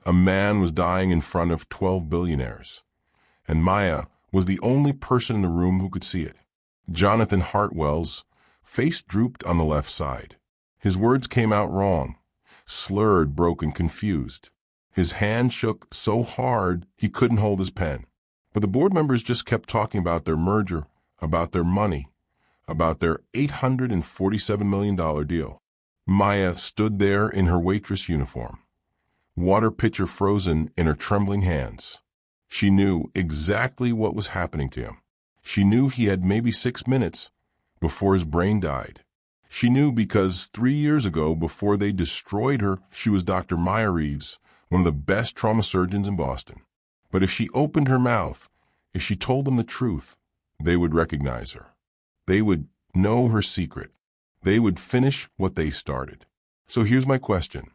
A man was dying in front of 12 billionaires, and Maya was the only person in the room who could see it. Jonathan Hartwell's face drooped on the left side. His words came out wrong, slurred, broken, confused. His hand shook so hard he couldn't hold his pen. But the board members just kept talking about their merger, about their money, about their $847 million deal. Maya stood there in her waitress uniform, water pitcher frozen in her trembling hands. She knew exactly what was happening to him. She knew he had maybe 6 minutes before his brain died. She knew because 3 years ago, before they destroyed her, she was Dr. Maya Reeves, one of the best trauma surgeons in Boston. But if she opened her mouth, if she told them the truth, they would recognize her. They would know her secret. They would finish what they started. So here's my question.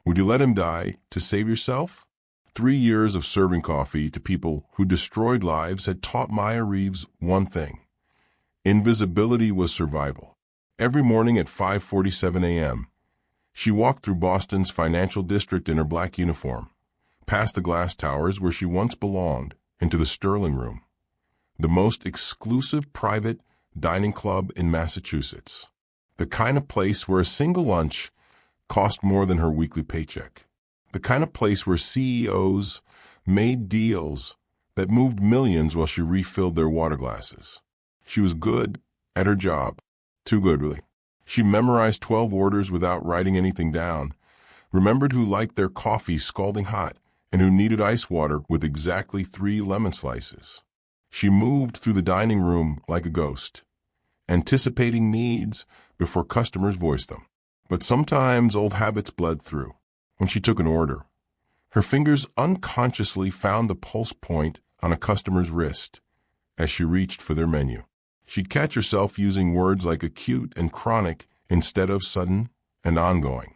Would you let him die to save yourself? 3 years of serving coffee to people who destroyed lives had taught Maya Reeves one thing. Invisibility was survival. Every morning at 5:47 a.m., she walked through Boston's financial district in her black uniform, past the glass towers where she once belonged, into the Sterling Room, the most exclusive private dining club in Massachusetts, the kind of place where a single lunch cost more than her weekly paycheck, the kind of place where CEOs made deals that moved millions while she refilled their water glasses. She was good at her job. Too good, really. She memorized 12 orders without writing anything down, remembered who liked their coffee scalding hot and who needed ice water with exactly 3 lemon slices. She moved through the dining room like a ghost, anticipating needs before customers voiced them. But sometimes old habits bled through. When she took an order, her fingers unconsciously found the pulse point on a customer's wrist as she reached for their menu. She'd catch herself using words like acute and chronic instead of sudden and ongoing,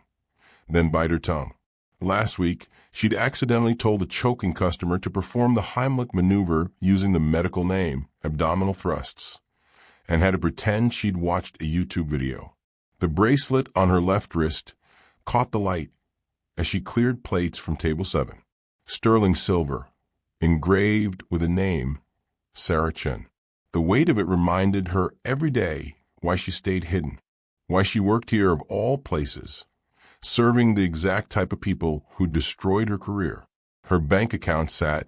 then bite her tongue. Last week, she'd accidentally told a choking customer to perform the Heimlich maneuver using the medical name, abdominal thrusts, and had to pretend she'd watched a YouTube video. The bracelet on her left wrist caught the light as she cleared plates from table 7. Sterling silver, engraved with a name, Sarah Chen. The weight of it reminded her every day why she stayed hidden, why she worked here of all places, serving the exact type of people who destroyed her career. Her bank account sat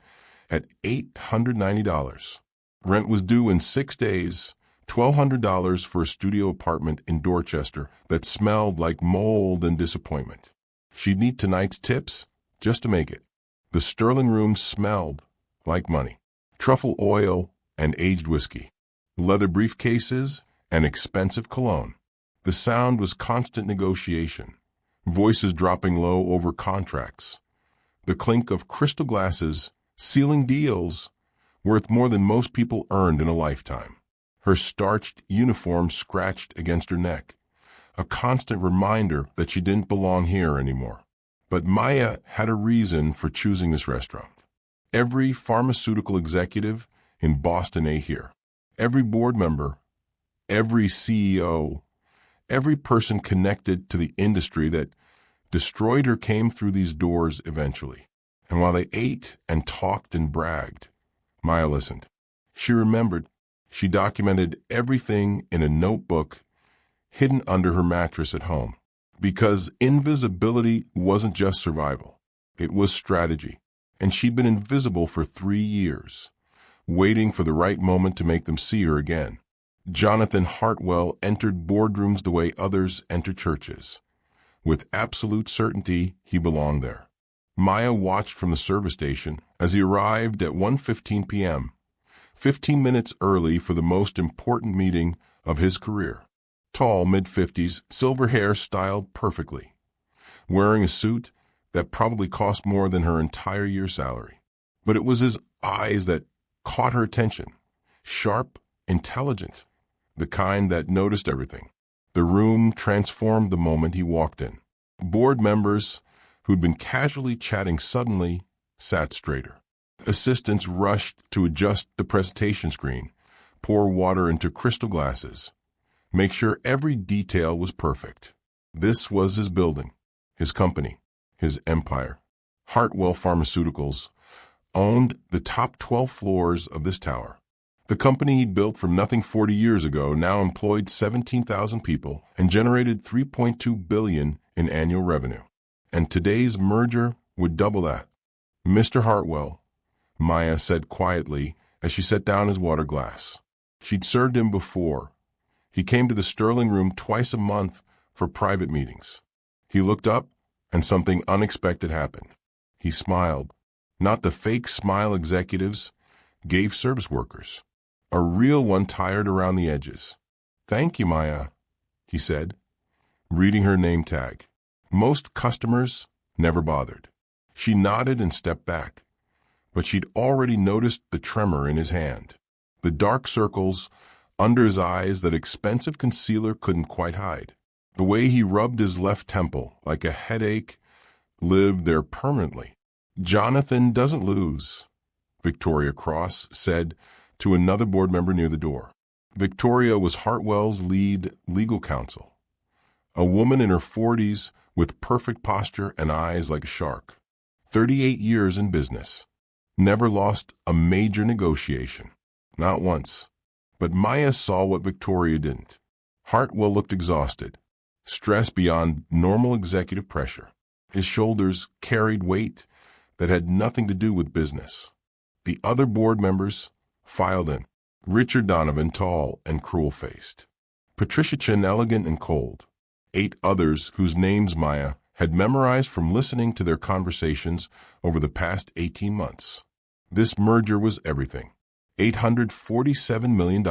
at $890. Rent was due in 6 days, $1,200 for a studio apartment in Dorchester that smelled like mold and disappointment. She'd need tonight's tips just to make it. The Sterling Room smelled like money, truffle oil and aged whiskey, leather briefcases and expensive cologne. The sound was constant negotiation, voices dropping low over contracts, the clink of crystal glasses sealing deals worth more than most people earned in a lifetime. Her starched uniform scratched against her neck, a constant reminder that she didn't belong here anymore. But Maya had a reason for choosing this restaurant. Every pharmaceutical executive in Boston ate here. Every board member, every CEO, every person connected to the industry that destroyed her came through these doors eventually. And while they ate and talked and bragged, Maya listened. She remembered. She documented everything in a notebook hidden under her mattress at home. Because invisibility wasn't just survival. It was strategy. And she'd been invisible for 3 years, waiting for the right moment to make them see her again. Jonathan Hartwell entered boardrooms the way others enter churches. With absolute certainty, he belonged there. Maya watched from the service station as he arrived at 1:15 p.m., 15 minutes early for the most important meeting of his career. Tall, mid-50s, silver hair styled perfectly, wearing a suit that probably cost more than her entire year's salary. But it was his eyes that caught her attention, sharp, intelligent, the kind that noticed everything. The room transformed the moment he walked in. Board members who'd been casually chatting suddenly sat straighter. Assistants rushed to adjust the presentation screen, pour water into crystal glasses, make sure every detail was perfect. This was his building, his company, his empire. Hartwell Pharmaceuticals owned the top 12 floors of this tower. The company he'd built from nothing 40 years ago now employed 17,000 people and generated $3.2 billion in annual revenue. And today's merger would double that. Mr. Hartwell, Maya said quietly as she set down his water glass. She'd served him before. He came to the Sterling Room twice a month for private meetings. He looked up, and something unexpected happened. He smiled, not the fake smile executives gave service workers, a real one tired around the edges. "Thank you, Maya," he said, reading her name tag. Most customers never bothered. She nodded and stepped back, but she'd already noticed the tremor in his hand, the dark circles under his eyes that expensive concealer couldn't quite hide. The way he rubbed his left temple like a headache lived there permanently. "Jonathan doesn't lose," Victoria Cross said to another board member near the door. Victoria was Hartwell's lead legal counsel, a woman in her 40s with perfect posture and eyes like a shark. 38 years in business. Never lost a major negotiation. Not once. But Maya saw what Victoria didn't. Hartwell looked exhausted, stressed beyond normal executive pressure. His shoulders carried weight that had nothing to do with business. The other board members filed in. Richard Donovan, tall and cruel-faced. Patricia Chen, elegant and cold. 8 others whose names Maya had memorized from listening to their conversations over the past 18 months. This merger was everything. $847 million.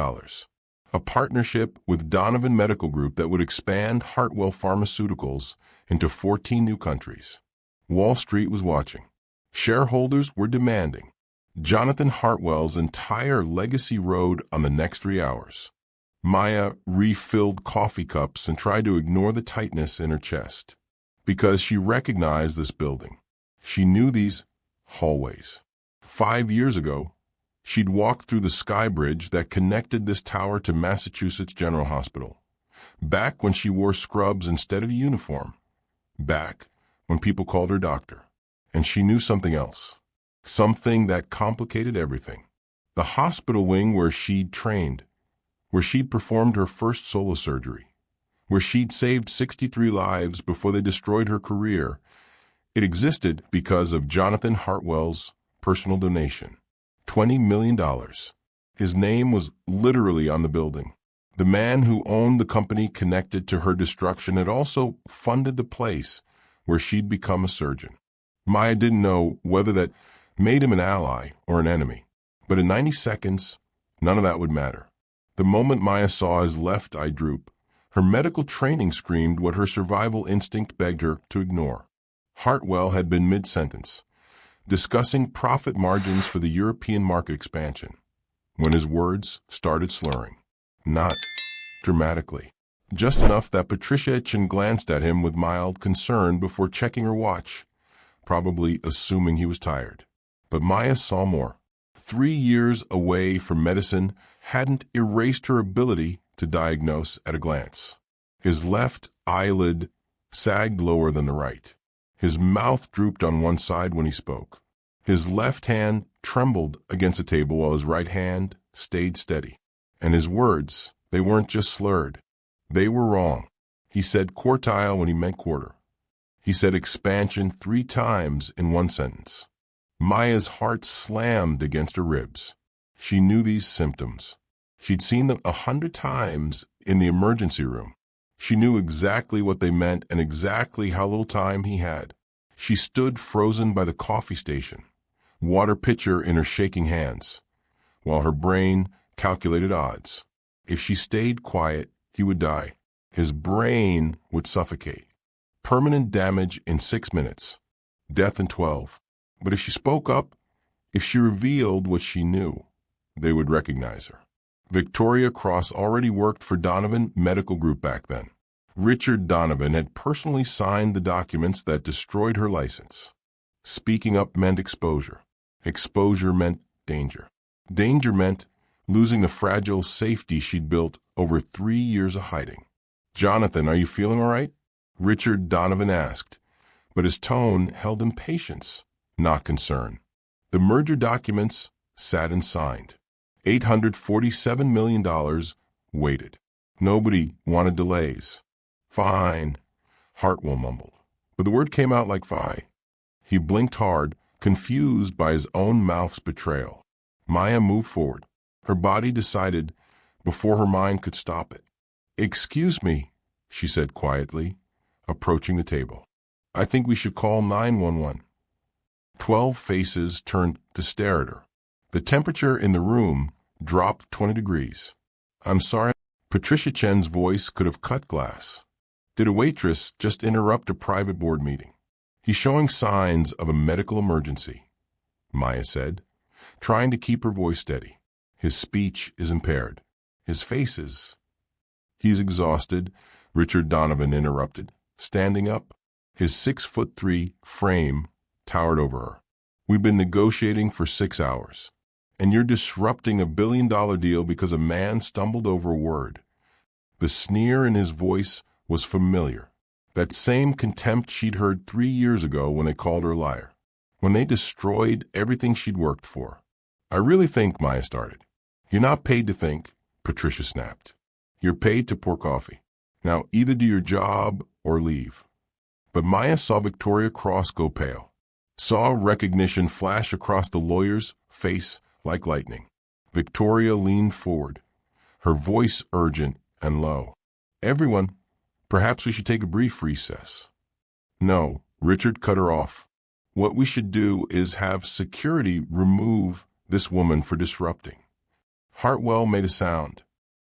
A partnership with Donovan Medical Group that would expand Hartwell Pharmaceuticals into 14 new countries. Wall Street was watching. Shareholders were demanding. Jonathan Hartwell's entire legacy rode on the next 3 hours. Maya refilled coffee cups and tried to ignore the tightness in her chest. Because she recognized this building. She knew these hallways. 5 years ago, she'd walked through the sky bridge that connected this tower to Massachusetts General Hospital. Back when she wore scrubs instead of a uniform. Back when people called her doctor. And she knew something else. Something that complicated everything. The hospital wing where she'd trained. Where she'd performed her first solo surgery. Where she'd saved 63 lives before they destroyed her career. It existed because of Jonathan Hartwell's personal donation. $20 million. His name was literally on the building. The man who owned the company connected to her destruction had also funded the place where she'd become a surgeon. Maya didn't know whether that made him an ally or an enemy. But in 90 seconds, none of that would matter. The moment Maya saw his left eye droop, her medical training screamed what her survival instinct begged her to ignore. Hartwell had been mid-sentence, discussing profit margins for the European market expansion, when his words started slurring. Not dramatically. Just enough that Patricia Chen glanced at him with mild concern before checking her watch, probably assuming he was tired. But Maya saw more. 3 years away from medicine hadn't erased her ability to diagnose at a glance. His left eyelid sagged lower than the right. His mouth drooped on one side when he spoke. His left hand trembled against the table while his right hand stayed steady. And his words, they weren't just slurred. They were wrong. He said quartile when he meant quarter. He said expansion 3 times in one sentence. Maya's heart slammed against her ribs. She knew these symptoms. She'd seen them 100 times in the emergency room. She knew exactly what they meant and exactly how little time he had. She stood frozen by the coffee station, water pitcher in her shaking hands, while her brain calculated odds. If she stayed quiet, he would die. His brain would suffocate. Permanent damage in 6 minutes. Death in 12. But if she spoke up, if she revealed what she knew, they would recognize her. Victoria Cross already worked for Donovan Medical Group back then. Richard Donovan had personally signed the documents that destroyed her license. Speaking up meant exposure. Exposure meant danger. Danger meant losing the fragile safety she'd built over 3 years of hiding. "Jonathan, are you feeling all right?" Richard Donovan asked, but his tone held impatience not concern. The merger documents sat and signed. $847 million waited. Nobody wanted delays. Fine, Hartwell mumbled. But the word came out like fi. He blinked hard, confused by his own mouth's betrayal. Maya moved forward. Her body decided before her mind could stop it. "Excuse me," she said quietly, approaching the table. "I think we should call 911. 12 faces turned to stare at her. The temperature in the room dropped 20 degrees. "I'm sorry." Patricia Chen's voice could have cut glass. "Did a waitress just interrupt a private board meeting?" "He's showing signs of a medical emergency," Maya said, trying to keep her voice steady. "His speech is impaired. His face is—" "He's exhausted," Richard Donovan interrupted, standing up. His 6'3" frame towered over her. "We've been negotiating for 6 hours, and you're disrupting a billion-dollar deal because a man stumbled over a word." The sneer in his voice was familiar. That same contempt she'd heard 3 years ago when they called her a liar, when they destroyed everything she'd worked for. "I really think," Maya started. "You're not paid to think," Patricia snapped. "You're paid to pour coffee. Now either do your job or leave." But Maya saw Victoria Cross go pale, saw recognition flash across the lawyer's face like lightning. Victoria leaned forward, her voice urgent and low. "Everyone, perhaps we should take a brief recess." "No," Richard cut her off. "What we should do is have security remove this woman for disrupting." Hartwell made a sound,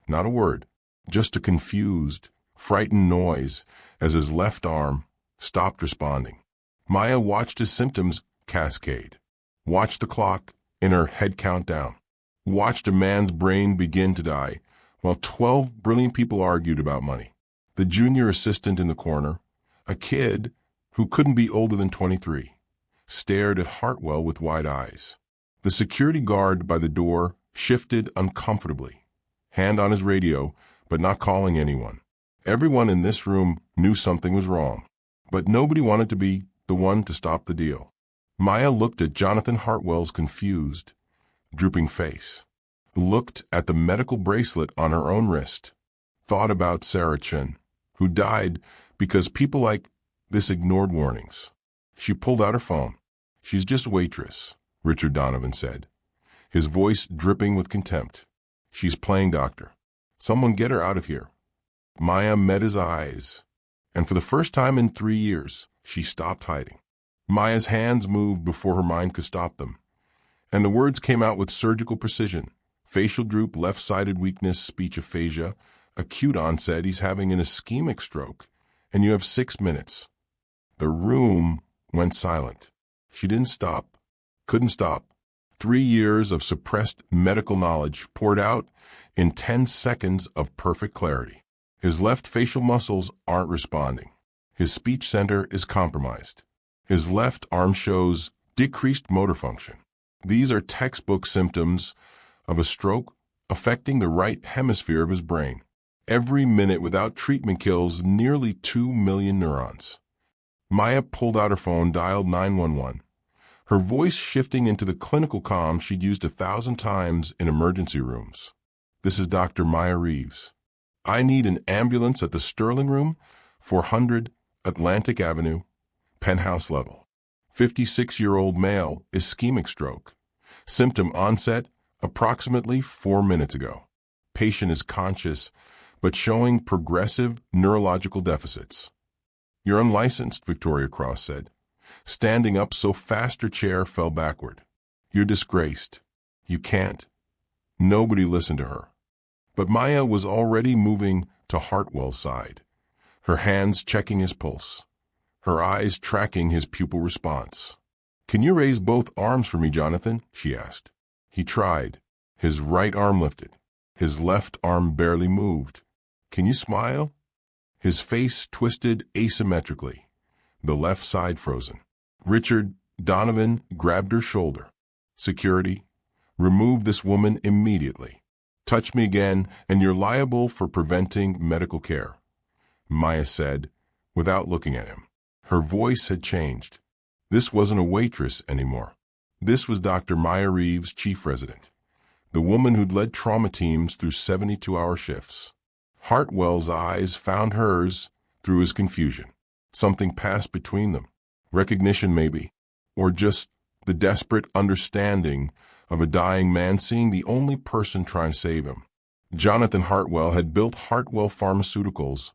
not a word, just a confused, frightened noise as his left arm stopped responding. Maya watched his symptoms cascade, watched the clock in her head count down, watched a man's brain begin to die while 12 brilliant people argued about money. The junior assistant in the corner, a kid who couldn't be older than 23, stared at Hartwell with wide eyes. The security guard by the door shifted uncomfortably, hand on his radio, but not calling anyone. Everyone in this room knew something was wrong, but nobody wanted to be the one to stop the deal. Maya looked at Jonathan Hartwell's confused, drooping face, looked at the medical bracelet on her own wrist, thought about Sarah Chen, who died because people like this ignored warnings. She pulled out her phone. "She's just a waitress," Richard Donovan said, his voice dripping with contempt. "She's playing doctor. Someone get her out of here." Maya met his eyes, and for the first time in 3 years, she stopped hiding. Maya's hands moved before her mind could stop them, and the words came out with surgical precision. Facial droop, left-sided weakness, speech aphasia, acute onset, he's having an ischemic stroke, and you have 6 minutes. The room went silent. She didn't stop, couldn't stop. 3 years of suppressed medical knowledge poured out in 10 seconds of perfect clarity. His left facial muscles aren't responding. His speech center is compromised. His left arm shows decreased motor function. These are textbook symptoms of a stroke affecting the right hemisphere of his brain. Every minute without treatment kills nearly 2 million neurons. Maya pulled out her phone, dialed 911, her voice shifting into the clinical calm she'd used 1,000 times in emergency rooms. "This is Dr. Maya Reeves. I need an ambulance at the Sterling Room, 400 Atlantic Avenue, penthouse level. 56-year-old male, ischemic stroke. Symptom onset approximately 4 minutes ago. Patient is conscious, but showing progressive neurological deficits." "You're unlicensed," Victoria Cross said, standing up so fast her chair fell backward. "You're disgraced. You can't." Nobody listened to her. But Maya was already moving to Hartwell's side, her hands checking his pulse, her eyes tracking his pupil response. "Can you raise both arms for me, Jonathan?" she asked. He tried. His right arm lifted. His left arm barely moved. "Can you smile?" His face twisted asymmetrically, the left side frozen. Richard Donovan grabbed her shoulder. "Security, remove this woman immediately. Touch me again, and you're liable for preventing medical care," Maya said, without looking at him. Her voice had changed. This wasn't a waitress anymore. This was Dr. Maya Reeves, chief resident, the woman who'd led trauma teams through 72-hour shifts. Hartwell's eyes found hers through his confusion. Something passed between them. Recognition, maybe, or just the desperate understanding of a dying man seeing the only person trying to save him. Jonathan Hartwell had built Hartwell Pharmaceuticals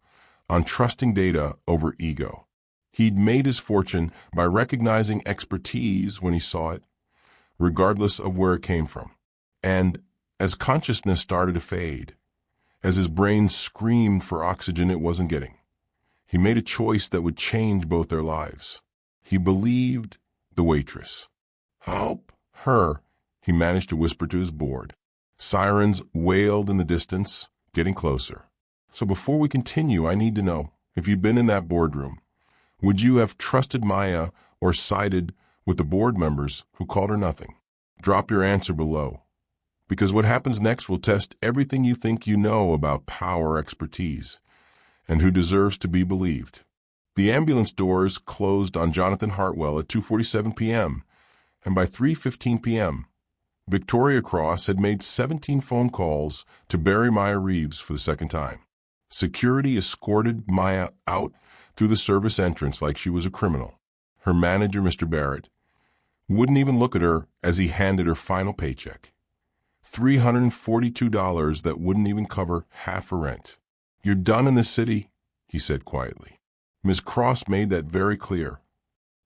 on trusting data over ego. He'd made his fortune by recognizing expertise when he saw it, regardless of where it came from. And as consciousness started to fade, as his brain screamed for oxygen it wasn't getting, he made a choice that would change both their lives. He believed the waitress. "Help her," he managed to whisper to his board. Sirens wailed in the distance, getting closer. So before we continue, I need to know, if you'd been in that boardroom, would you have trusted Maya or sided with the board members who called her nothing? Drop your answer below, because what happens next will test everything you think you know about power, expertise, and who deserves to be believed. The ambulance doors closed on Jonathan Hartwell at 2:47 p.m., and by 3:15 p.m., Victoria Cross had made 17 phone calls to bury Maya Reeves for the second time. Security escorted Maya out through the service entrance like she was a criminal. Her manager, Mr. Barrett, wouldn't even look at her as he handed her final paycheck. $342 that wouldn't even cover half her rent. "You're done in this city," he said quietly. Ms. Cross made that very clear.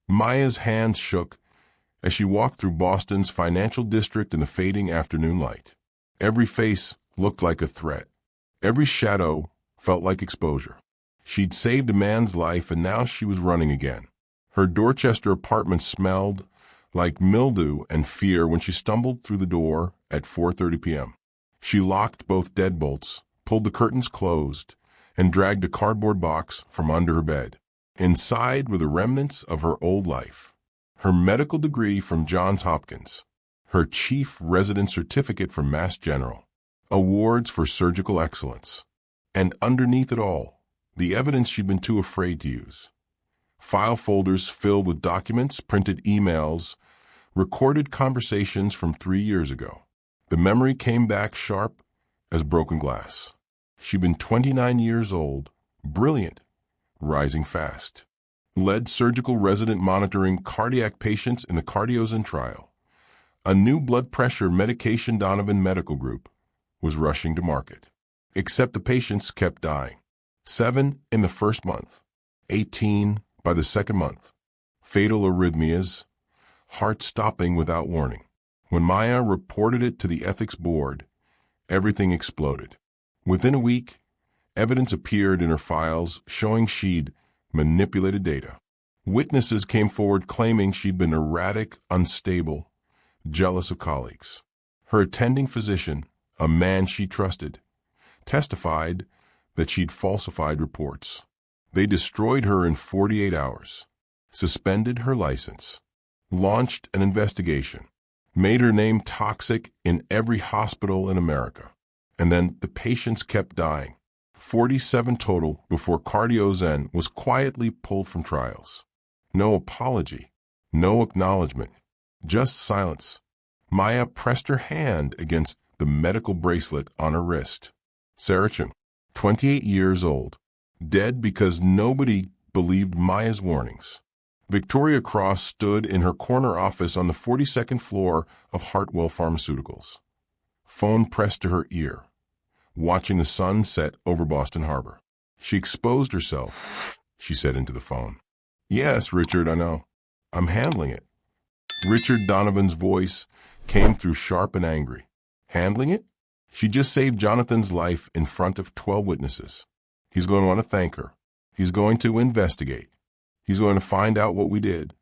Maya's hands shook as she walked through Boston's financial district in the fading afternoon light. Every face looked like a threat. Every shadow felt like exposure. She'd saved a man's life, and now she was running again. Her Dorchester apartment smelled like mildew and fear when she stumbled through the door at 4:30 p.m. She locked both deadbolts, pulled the curtains closed, and dragged a cardboard box from under her bed. Inside were the remnants of her old life. Her medical degree from Johns Hopkins, her chief resident certificate from Mass General, awards for surgical excellence, and underneath it all, the evidence she'd been too afraid to use. File folders filled with documents, printed emails, recorded conversations from 3 years ago. The memory came back sharp as broken glass. She'd been 29 years old, brilliant, rising fast. Led surgical resident monitoring cardiac patients in the Cardiozen trial. A new blood pressure medication Donovan Medical Group was rushing to market. Except the patients kept dying. 7 in the first month, 18 by the second month. Fatal arrhythmias, heart stopping without warning. When Maya reported it to the ethics board, everything exploded. Within a week, evidence appeared in her files showing she'd manipulated data. Witnesses came forward claiming she'd been erratic, unstable, jealous of colleagues. Her attending physician, a man she trusted, testified that she'd falsified reports. They destroyed her in 48 hours, suspended her license, launched an investigation, made her name toxic in every hospital in America. And then the patients kept dying. 47 total before Cardiozen was quietly pulled from trials. No apology, no acknowledgement, just silence. Maya pressed her hand against the medical bracelet on her wrist. Sarachan, 28 years old, dead because nobody believed Maya's warnings. Victoria Cross stood in her corner office on the 42nd floor of Hartwell Pharmaceuticals. Phone pressed to her ear, watching the sun set over Boston Harbor. She exposed herself, she said into the phone. "Yes, Richard, I know. I'm handling it." Richard Donovan's voice came through sharp and angry. Handling it? She just saved Jonathan's life in front of 12 witnesses. He's going to want to thank her. He's going to investigate. He's going to find out what we did.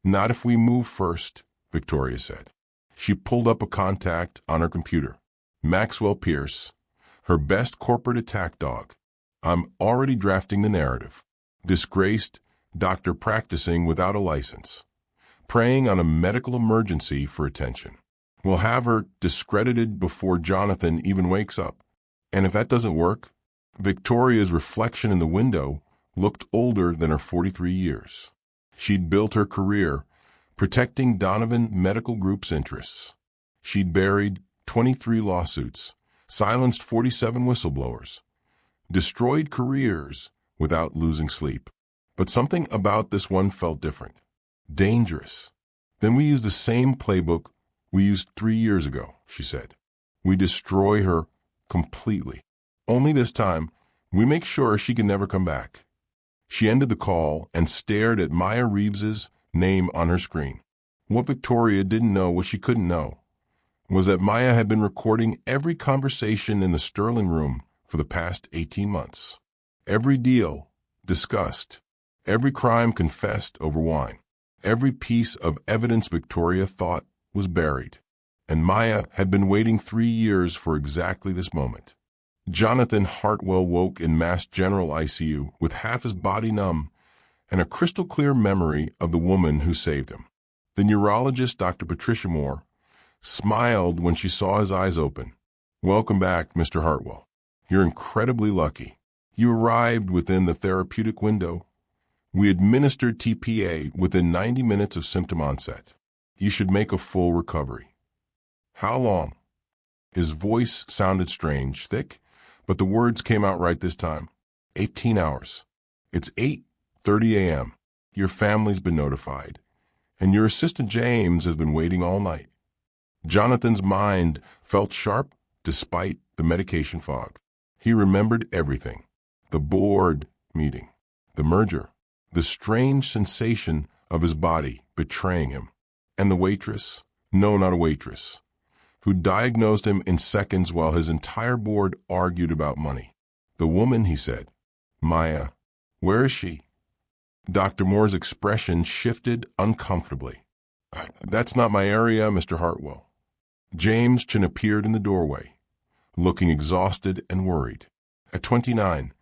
"Not if we move first," Victoria said. She pulled up a contact on her computer. Maxwell Pierce, her best corporate attack dog. "I'm already drafting the narrative. Disgraced doctor practicing without a license. Preying on a medical emergency for attention. We'll have her discredited before Jonathan even wakes up. And if that doesn't work," Victoria's reflection in the window looked older than her 43 years. She'd built her career protecting Donovan Medical Group's interests. She'd buried 23 lawsuits, silenced 47 whistleblowers, destroyed careers without losing sleep. But something about this one felt different. Dangerous. Then we used the same playbook we used 3 years ago, she said. We destroy her completely. Only this time, we make sure she can never come back. She ended the call and stared at Maya Reeves's name on her screen. What Victoria didn't know, what she couldn't know, was that Maya had been recording every conversation in the Sterling room for the past 18 months. Every deal discussed, every crime confessed over wine, every piece of evidence Victoria thought was buried. And Maya had been waiting 3 years for exactly this moment. Jonathan Hartwell woke in Mass General ICU with half his body numb and a crystal-clear memory of the woman who saved him. The neurologist, Dr. Patricia Moore, smiled when she saw his eyes open. "Welcome back, Mr. Hartwell. You're incredibly lucky. You arrived within the therapeutic window. We administered TPA within 90 minutes of symptom onset. You should make a full recovery." "How long?" His voice sounded strange, thick, but the words came out right this time. 18 hours. It's 8:30 a.m. Your family's been notified, and your assistant James has been waiting all night. Jonathan's mind felt sharp despite the medication fog. He remembered everything. The board meeting, the merger, the strange sensation of his body betraying him, and the waitress, no, not a waitress, who diagnosed him in seconds while his entire board argued about money. The woman, he said. Maya. Where is she? Dr. Moore's expression shifted uncomfortably. That's not my area, Mr. Hartwell. James Chin appeared in the doorway, looking exhausted and worried. At 29,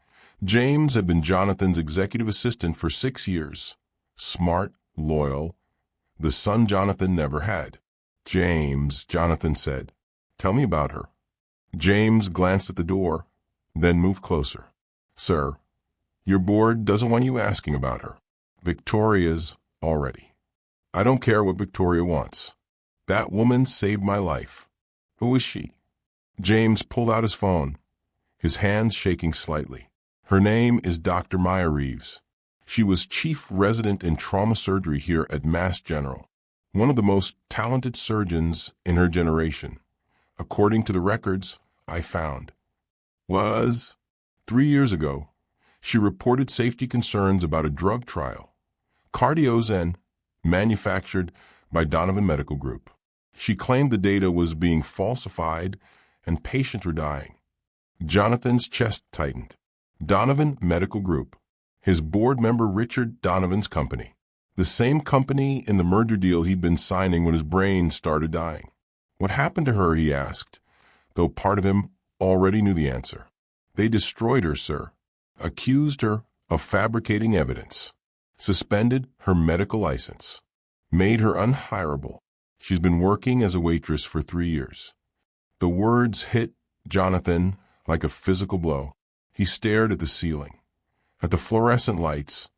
James had been Jonathan's executive assistant for 6 years. Smart, loyal, the son Jonathan never had. James, Jonathan said, tell me about her. James glanced at the door, then moved closer. Sir, your board doesn't want you asking about her. Victoria's already. I don't care what Victoria wants. That woman saved my life. Who is she? James pulled out his phone, his hands shaking slightly. Her name is Dr. Maya Reeves. She was chief resident in trauma surgery here at Mass General, one of the most talented surgeons in her generation, according to the records I found. 3 years ago, she reported safety concerns about a drug trial, Cardiozen, manufactured by Donovan Medical Group. She claimed the data was being falsified and patients were dying. Jonathan's chest tightened. Donovan Medical Group, his board member Richard Donovan's company, the same company in the merger deal he'd been signing when his brain started dying. What happened to her, he asked, though part of him already knew the answer. They destroyed her, sir, accused her of fabricating evidence, suspended her medical license, made her unhireable. She's been working as a waitress for 3 years. The words hit Jonathan like a physical blow. He stared at the ceiling, at the fluorescent lights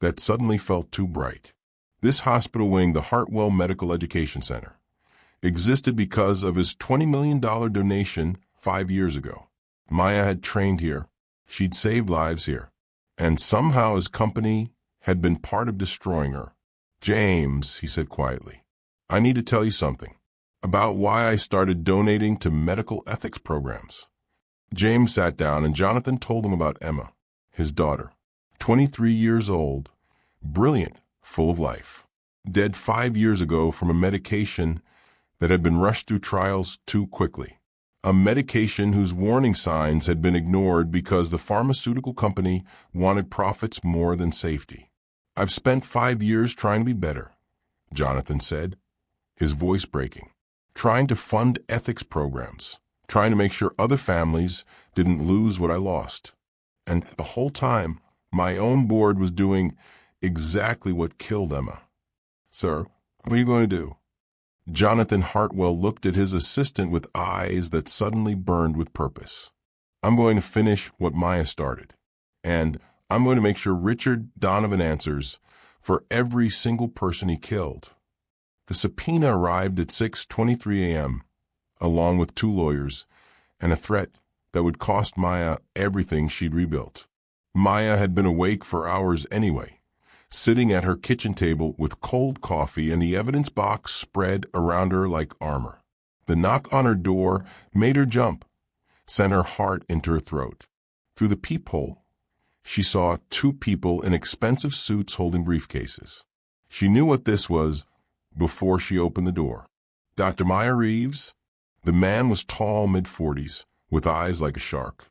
that suddenly felt too bright. This hospital wing, the Hartwell Medical Education Center, existed because of his $20 million donation 5 years ago. Maya had trained here. She'd saved lives here. And somehow his company had been part of destroying her. James, he said quietly, I need to tell you something about why I started donating to medical ethics programs. James sat down and Jonathan told him about Emma, his daughter, 23 years old, brilliant, full of life, dead 5 years ago from a medication that had been rushed through trials too quickly, a medication whose warning signs had been ignored because the pharmaceutical company wanted profits more than safety. I've spent 5 years trying to be better, Jonathan said, his voice breaking, trying to fund ethics programs, trying to make sure other families didn't lose what I lost. And the whole time, my own board was doing exactly what killed Emma. Sir, what are you going to do? Jonathan Hartwell looked at his assistant with eyes that suddenly burned with purpose. I'm going to finish what Maya started. And I'm going to make sure Richard Donovan answers for every single person he killed. The subpoena arrived at 6:23 a.m., along with 2 lawyers, and a threat that would cost Maya everything she'd rebuilt. Maya had been awake for hours anyway, sitting at her kitchen table with cold coffee and the evidence box spread around her like armor. The knock on her door made her jump, sent her heart into her throat. Through the peephole, she saw 2 people in expensive suits holding briefcases. She knew what this was before she opened the door. Dr. Maya Reeves? The man was tall, mid-40s, with eyes like a shark.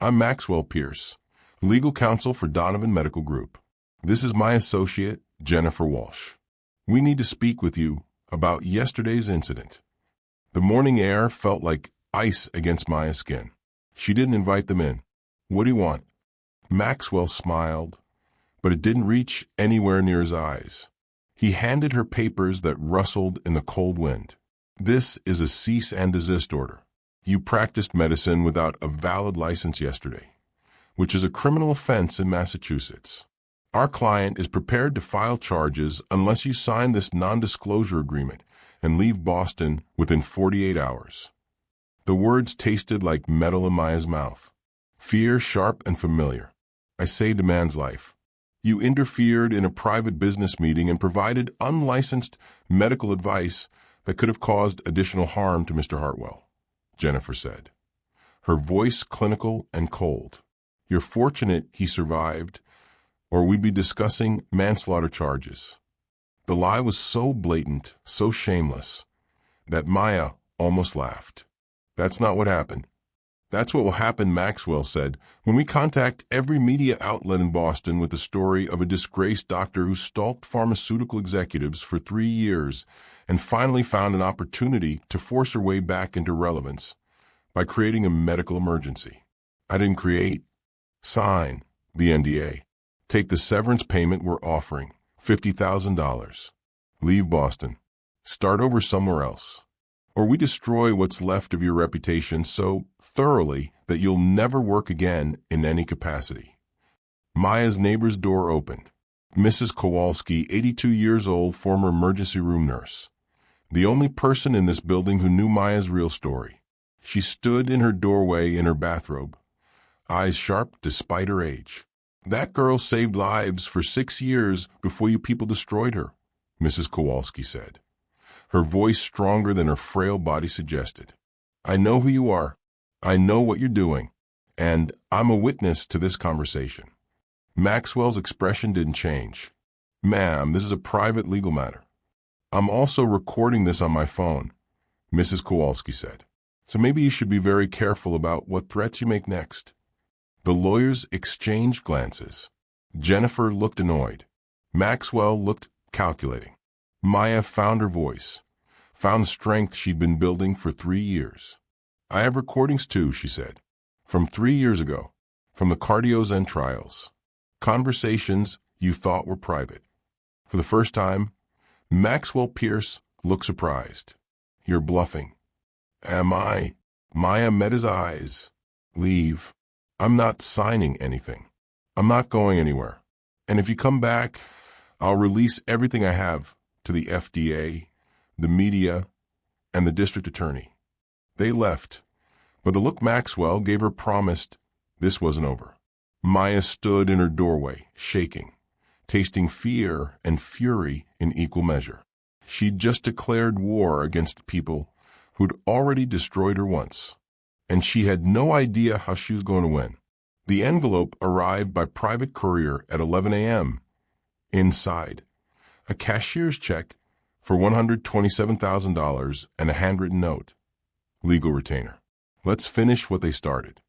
I'm Maxwell Pierce, legal counsel for Donovan Medical Group. This is my associate, Jennifer Walsh. We need to speak with you about yesterday's incident. The morning air felt like ice against Maya's skin. She didn't invite them in. What do you want? Maxwell smiled, but it didn't reach anywhere near his eyes. He handed her papers that rustled in the cold wind. This is a cease and desist order. You practiced medicine without a valid license yesterday, which is a criminal offense in Massachusetts. Our client is prepared to file charges unless you sign this non-disclosure agreement and leave Boston within 48 hours. The words tasted like metal in Maya's mouth. Fear, sharp and familiar. I saved a man's life. You interfered in a private business meeting and provided unlicensed medical advice that could have caused additional harm to Mr. Hartwell, Jennifer said, her voice clinical and cold. You're fortunate he survived, or we'd be discussing manslaughter charges. The lie was so blatant, so shameless, that Maya almost laughed. That's not what happened. That's what will happen, Maxwell said, when we contact every media outlet in Boston with the story of a disgraced doctor who stalked pharmaceutical executives for 3 years and finally found an opportunity to force her way back into relevance by creating a medical emergency. I didn't create. Sign the NDA. Take the severance payment we're offering, $50,000. Leave Boston. Start over somewhere else. Or we destroy what's left of your reputation so thoroughly that you'll never work again in any capacity. Maya's neighbor's door opened. Mrs. Kowalski, 82 years old, former emergency room nurse. The only person in this building who knew Maya's real story. She stood in her doorway in her bathrobe, eyes sharp despite her age. That girl saved lives for 6 years before you people destroyed her, Mrs. Kowalski said, her voice stronger than her frail body suggested. I know who you are. I know what you're doing, and I'm a witness to this conversation. Maxwell's expression didn't change. Ma'am, this is a private legal matter. I'm also recording this on my phone, Mrs. Kowalski said. So maybe you should be very careful about what threats you make next. The lawyers exchanged glances. Jennifer looked annoyed. Maxwell looked calculating. Maya found her voice, found the strength she'd been building for 3 years. I have recordings too, she said, from 3 years ago, from the Cardiozen trials. Conversations you thought were private. For the first time, Maxwell Pierce looked surprised. You're bluffing. Am I? Maya met his eyes. Leave. I'm not signing anything. I'm not going anywhere. And if you come back, I'll release everything I have to the FDA, the media, and the district attorney. They left, but the look Maxwell gave her promised this wasn't over. Maya stood in her doorway, shaking, tasting fear and fury in equal measure. She'd just declared war against people who'd already destroyed her once, and she had no idea how she was going to win. The envelope arrived by private courier at 11 a.m. Inside, a cashier's check for $127,000 and a handwritten note. Legal retainer. Let's finish what they started.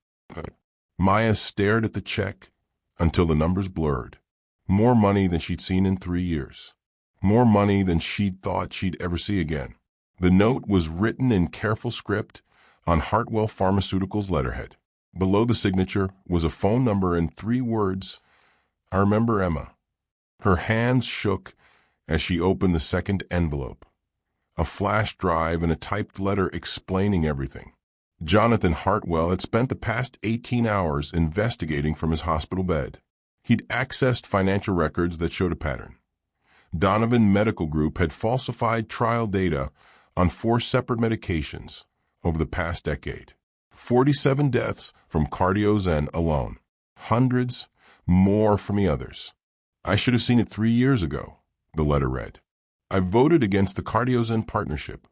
Maya stared at the check until the numbers blurred. More money than she'd seen in 3 years. More money than she'd thought she'd ever see again. The note was written in careful script on Hartwell Pharmaceuticals' letterhead. Below the signature was a phone number and 3 words, I remember Emma. Her hands shook as she opened the second envelope. A flash drive and a typed letter explaining everything. Jonathan Hartwell had spent the past 18 hours investigating from his hospital bed. He'd accessed financial records that showed a pattern. Donovan Medical Group had falsified trial data on 4 separate medications over the past decade. 47 deaths from Cardiozen alone. Hundreds more from the others. I should have seen it 3 years ago, the letter read. I voted against the Cardiozen partnership,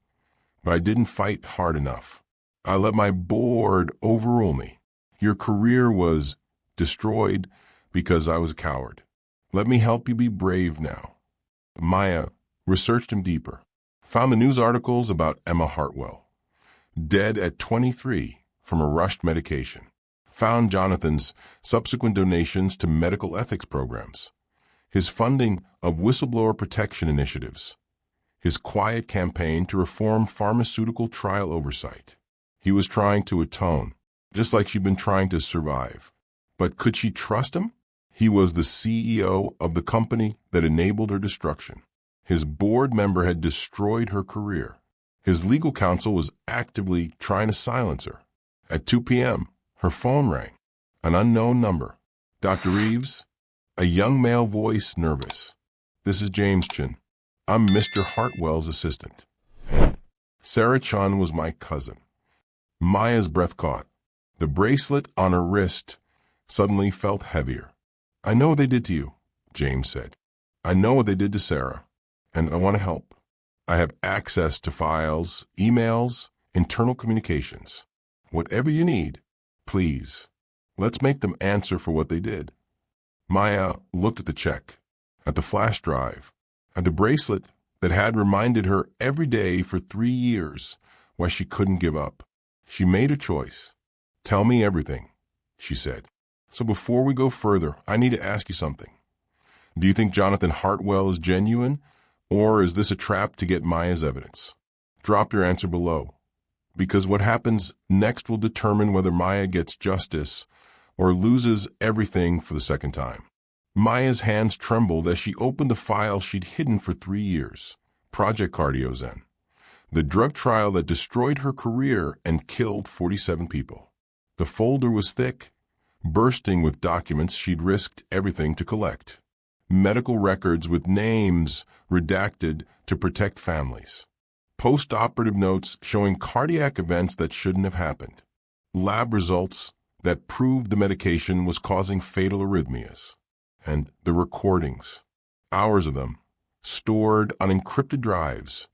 but I didn't fight hard enough. I let my board overrule me. Your career was destroyed because I was a coward. Let me help you be brave now. Maya researched him deeper, found the news articles about Emma Hartwell, dead at 23 from a rushed medication, found Jonathan's subsequent donations to medical ethics programs, his funding of whistleblower protection initiatives, his quiet campaign to reform pharmaceutical trial oversight. He was trying to atone, just like she'd been trying to survive. But could she trust him? He was the CEO of the company that enabled her destruction. His board member had destroyed her career. His legal counsel was actively trying to silence her. At 2 p.m., her phone rang. An unknown number. Dr. Reeves? A young male voice, nervous. This is James Chin. I'm Mr. Hartwell's assistant. And Sarah Chun was my cousin. Maya's breath caught. The bracelet on her wrist suddenly felt heavier. I know what they did to you, James said. I know what they did to Sarah, and I want to help. I have access to files, emails, internal communications. Whatever you need, please. Let's make them answer for what they did. Maya looked at the check, at the flash drive, at the bracelet that had reminded her every day for 3 years why she couldn't give up. She made a choice. Tell me everything, she said. So before we go further, I need to ask you something. Do you think Jonathan Hartwell is genuine, or is this a trap to get Maya's evidence? Drop your answer below, because what happens next will determine whether Maya gets justice or loses everything for the second time. Maya's hands trembled as she opened the file she'd hidden for 3 years, Project Cardiozen, the drug trial that destroyed her career and killed 47 people. The folder was thick, bursting with documents she'd risked everything to collect. Medical records with names redacted to protect families. Post-operative notes showing cardiac events that shouldn't have happened. Lab results that proved the medication was causing fatal arrhythmias. And the recordings, hours of them, stored on encrypted drives,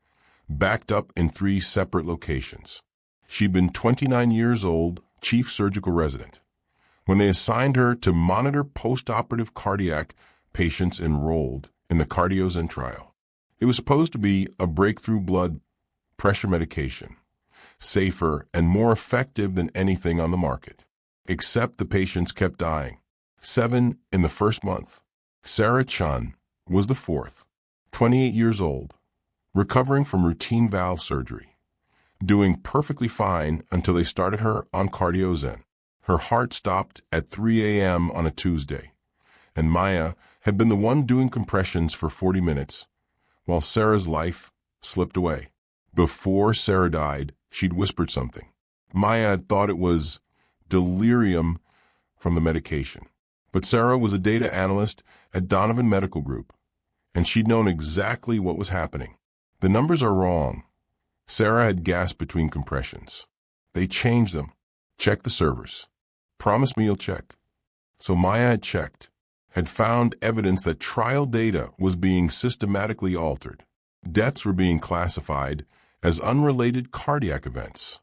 backed up in 3 separate locations. She'd been 29 years old, chief surgical resident, when they assigned her to monitor post-operative cardiac patients enrolled in the Cardiozen trial. It was supposed to be a breakthrough blood pressure medication, safer and more effective than anything on the market. Except the patients kept dying. 7 in the first month. Sarah Chun was the 4th, 28 years old, recovering from routine valve surgery, doing perfectly fine until they started her on Cardiozen. Her heart stopped at 3 a.m. on a Tuesday, and Maya had been the one doing compressions for 40 minutes, while Sarah's life slipped away. Before Sarah died, she'd whispered something. Maya had thought it was delirium from the medication. But Sarah was a data analyst at Donovan Medical Group, and she'd known exactly what was happening. The numbers are wrong. Sarah had gasped between compressions. They changed them. Check the servers. Promise me you'll check. So Maya had checked, had found evidence that trial data was being systematically altered. Deaths were being classified as unrelated cardiac events.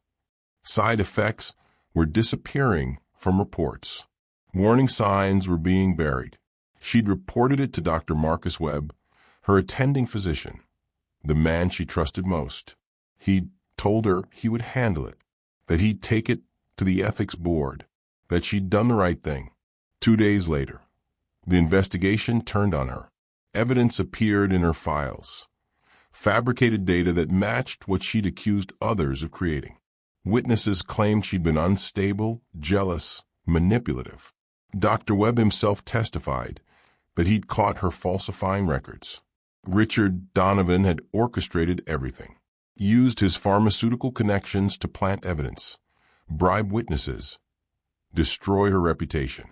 Side effects were disappearing from reports. Warning signs were being buried. She'd reported it to Dr. Marcus Webb, her attending physician, the man she trusted most. He'd told her he would handle it, that he'd take it to the ethics board, that she'd done the right thing. 2 days later, the investigation turned on her. Evidence appeared in her files. Fabricated data that matched what she'd accused others of creating. Witnesses claimed she'd been unstable, jealous, manipulative. Dr. Webb himself testified that he'd caught her falsifying records. Richard Donovan had orchestrated everything, used his pharmaceutical connections to plant evidence, bribe witnesses, destroy her reputation.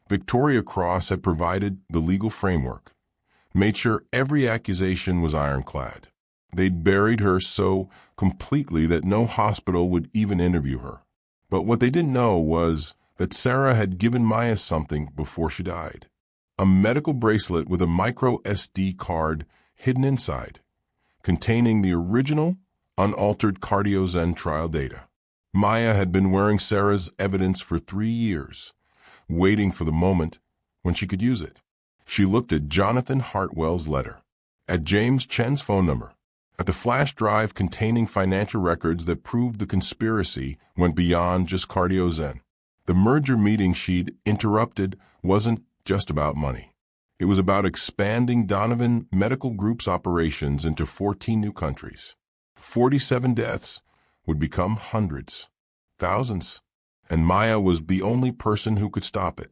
Victoria Cross had provided the legal framework, made sure every accusation was ironclad. They'd buried her so completely that no hospital would even interview her. But what they didn't know was that Sarah had given Maya something before she died. A medical bracelet with a micro SD card hidden inside, containing the original, unaltered CardioZen trial data. Maya had been wearing Sarah's evidence for 3 years, waiting for the moment when she could use it. She looked at Jonathan Hartwell's letter, at James Chen's phone number, at the flash drive containing financial records that proved the conspiracy went beyond just CardioZen. The merger meeting she'd interrupted wasn't just about money. It was about expanding Donovan Medical Group's operations into 14 new countries. 47 deaths would become hundreds, thousands, and Maya was the only person who could stop it.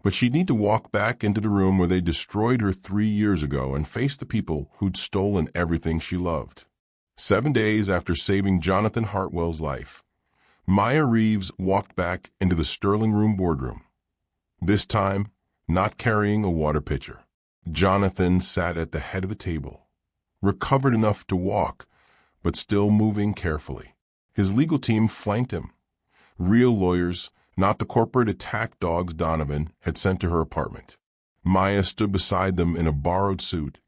But she'd need to walk back into the room where they destroyed her 3 years ago and face the people who'd stolen everything she loved. 7 days after saving Jonathan Hartwell's life, Maya Reeves walked back into the Sterling Room boardroom. This time, not carrying a water pitcher. Jonathan sat at the head of the table, recovered enough to walk, but still moving carefully. His legal team flanked him. Real lawyers, not the corporate attack dogs Donovan had sent to her apartment. Maya stood beside them in a borrowed suit,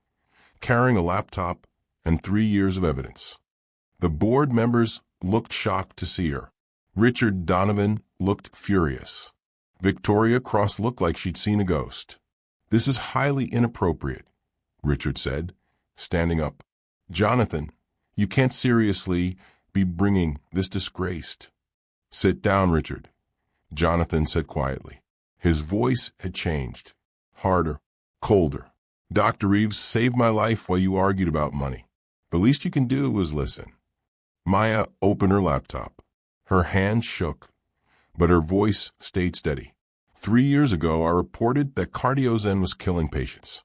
carrying a laptop and 3 years of evidence. The board members looked shocked to see her. Richard Donovan looked furious. Victoria Cross looked like she'd seen a ghost. "This is highly inappropriate," Richard said, standing up. "Jonathan, you can't seriously be bringing this disgraced." "Sit down, Richard," Jonathan said quietly. His voice had changed, harder, colder. "Dr. Reeves saved my life while you argued about money. The least you can do is listen." Maya opened her laptop. Her hand shook, but her voice stayed steady. 3 years ago, I reported that CardioZen was killing patients.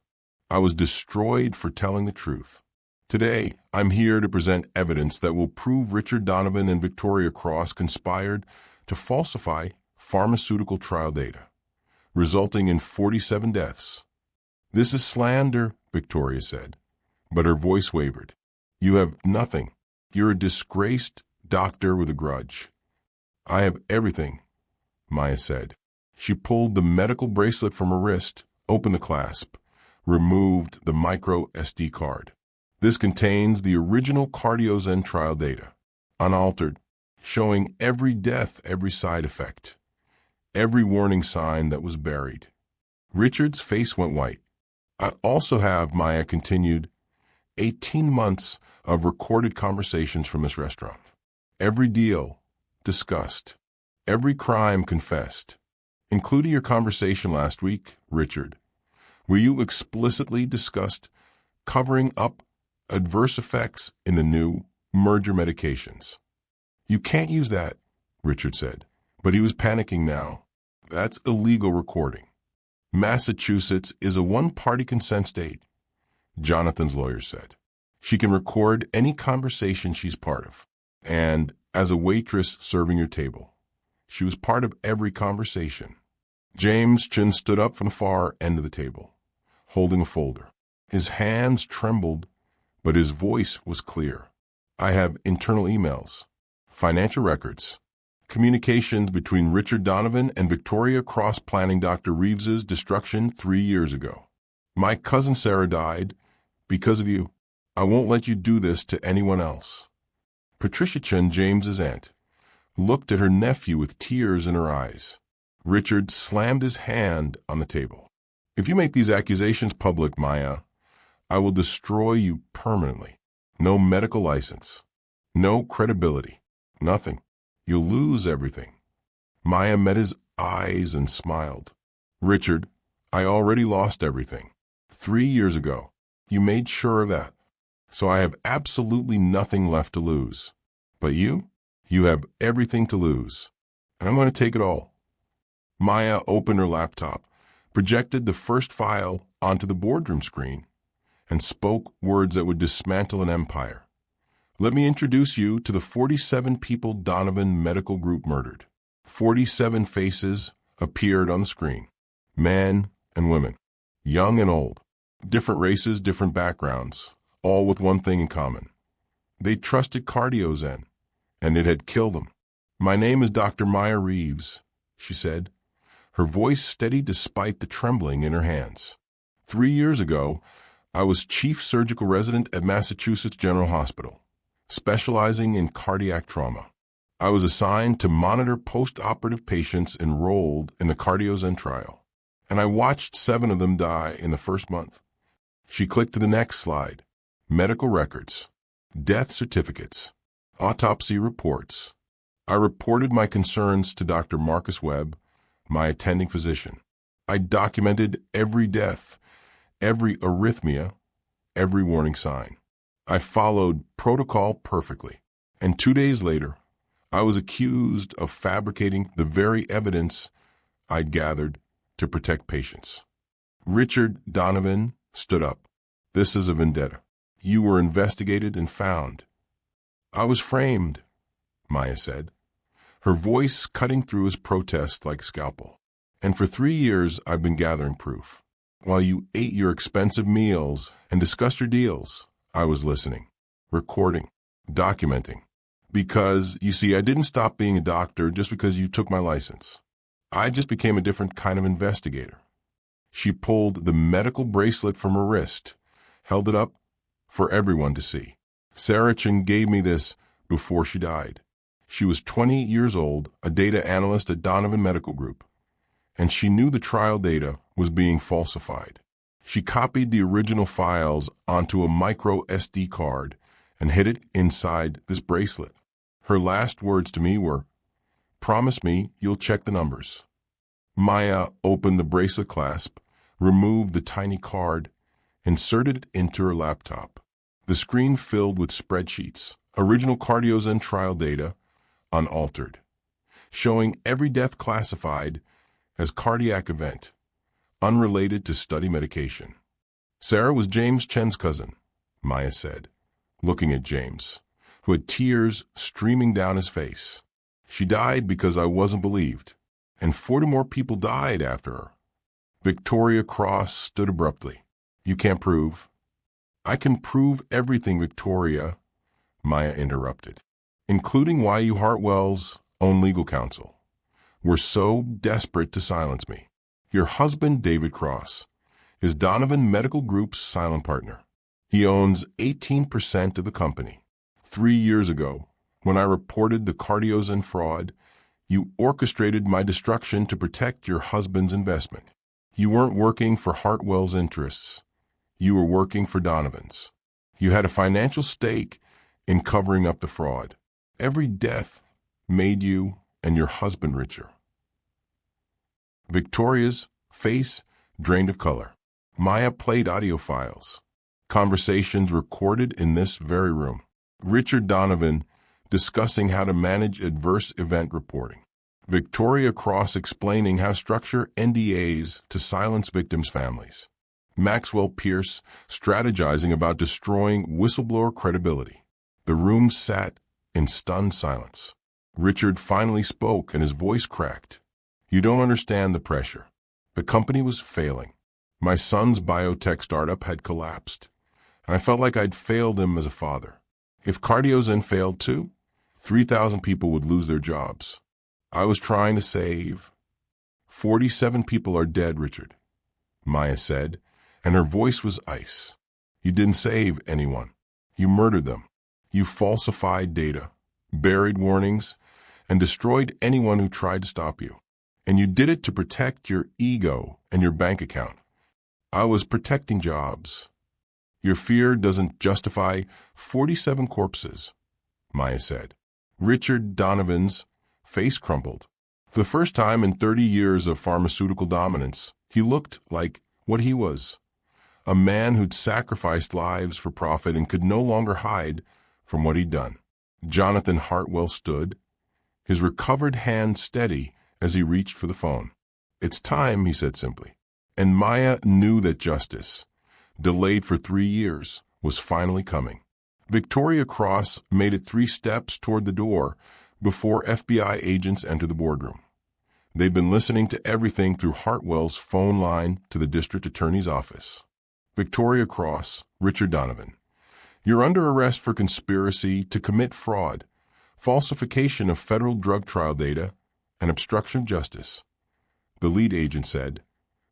I was destroyed for telling the truth. Today, I'm here to present evidence that will prove Richard Donovan and Victoria Cross conspired to falsify pharmaceutical trial data, resulting in 47 deaths. "This is slander," Victoria said, but her voice wavered. "You have nothing. You're a disgraced doctor with a grudge." "I have everything," Maya said. She pulled the medical bracelet from her wrist, opened the clasp, removed the micro SD card. "This contains the original CardioZen trial data, unaltered, showing every death, every side effect, every warning sign that was buried." Richard's face went white. "I also have," Maya continued, 18 months of recorded conversations from this restaurant. Every deal discussed, every crime confessed, including your conversation last week, Richard, where you explicitly discussed covering up adverse effects in the new merger medications. "You can't use that," Richard said, but he was panicking now. "That's illegal recording. Massachusetts is a one-party consent state," Jonathan's lawyer said. "She can record any conversation she's part of. And as a waitress serving your table, she was part of every conversation." James Chin stood up from the far end of the table, holding a folder. His hands trembled, but his voice was clear. "I have internal emails, financial records, communications between Richard Donovan and Victoria Cross planning Dr. Reeves's destruction 3 years ago. My cousin Sarah died because of you. I won't let you do this to anyone else." Patricia Chen, James's aunt, looked at her nephew with tears in her eyes. Richard slammed his hand on the table. "If you make these accusations public, Maya, I will destroy you permanently. No medical license, no credibility, nothing. You'll lose everything." Maya met his eyes and smiled. "Richard, I already lost everything. 3 years ago. You made sure of that. So I have absolutely nothing left to lose. But you have everything to lose. And I'm going to take it all." Maya opened her laptop, projected the first file onto the boardroom screen, and spoke words that would dismantle an empire. "Let me introduce you to the 47 people Donovan Medical Group murdered." 47 faces appeared on the screen, men and women, young and old. Different races, different backgrounds, all with one thing in common. They trusted CardioZen, and it had killed them. "My name is Dr. Maya Reeves," she said, her voice steady despite the trembling in her hands. 3 years ago, I was chief surgical resident at Massachusetts General Hospital, specializing in cardiac trauma. I was assigned to monitor post-operative patients enrolled in the CardioZen trial, and I watched 7 of them die in the first month. She clicked to the next slide. Medical records, death certificates, autopsy reports. I reported my concerns to Dr. Marcus Webb, my attending physician. I documented every death, every arrhythmia, every warning sign. I followed protocol perfectly. And 2 days later, I was accused of fabricating the very evidence I'd gathered to protect patients. Richard Donovan stood up. "This is a vendetta. You were investigated and found." "I was framed," Maya said, her voice cutting through his protest like a scalpel. "And for 3 years, I've been gathering proof. While you ate your expensive meals and discussed your deals, I was listening, recording, documenting. Because, you see, I didn't stop being a doctor just because you took my license. I just became a different kind of investigator." She pulled the medical bracelet from her wrist, held it up for everyone to see. "Sarah Chen gave me this before she died. She was 20 years old, a data analyst at Donovan Medical Group, and she knew the trial data was being falsified. She copied the original files onto a micro SD card and hid it inside this bracelet. Her last words to me were, 'Promise me you'll check the numbers.'" Maya opened the bracelet clasp, removed the tiny card, inserted it into her laptop. The screen filled with spreadsheets, original CardioZen trial data, unaltered, showing every death classified as cardiac event, unrelated to study medication. "Sarah was James Chen's cousin," Maya said, looking at James, who had tears streaming down his face. "She died because I wasn't believed, and 40 more people died after her." Victoria Cross stood abruptly. "You can't prove." "I can prove everything, Victoria," Maya interrupted, "including why you Hartwell's own legal counsel were so desperate to silence me. Your husband, David Cross, is Donovan Medical Group's silent partner. He owns 18% of the company. 3 years ago, when I reported the CardioZen fraud, you orchestrated my destruction to protect your husband's investment. You weren't working for Hartwell's interests. You were working for Donovan's. You had a financial stake in covering up the fraud. Every death made you and your husband richer." Victoria's face drained of color. Maya played audio files, conversations recorded in this very room. Richard Donovan discussing how to manage adverse event reporting. Victoria Cross explaining how to structure NDAs to silence victims' families. Maxwell Pierce strategizing about destroying whistleblower credibility. The room sat in stunned silence. Richard finally spoke and his voice cracked. "You don't understand the pressure. The company was failing. My son's biotech startup had collapsed, and I felt like I'd failed him as a father. If CardioZen failed too, 3,000 people would lose their jobs. I was trying to save. 47 people are dead, Richard," Maya said, and her voice was ice. "You didn't save anyone. You murdered them. You falsified data, buried warnings, and destroyed anyone who tried to stop you. And you did it to protect your ego and your bank account. I was protecting jobs. Your fear doesn't justify 47 corpses," Maya said. Richard Donovan's face crumpled. For the first time in 30 years of pharmaceutical dominance, he looked like what he was, a man who'd sacrificed lives for profit and could no longer hide from what he'd done. Jonathan Hartwell stood, his recovered hand steady as he reached for the phone. "It's time," he said simply. And Maya knew that justice, delayed for 3 years, was finally coming. Victoria Cross made it 3 steps toward the door before FBI agents entered the boardroom. They'd been listening to everything through Hartwell's phone line to the district attorney's office. Victoria Cross, Richard Donovan. You're under arrest for conspiracy to commit fraud, falsification of federal drug trial data, and obstruction of justice, the lead agent said,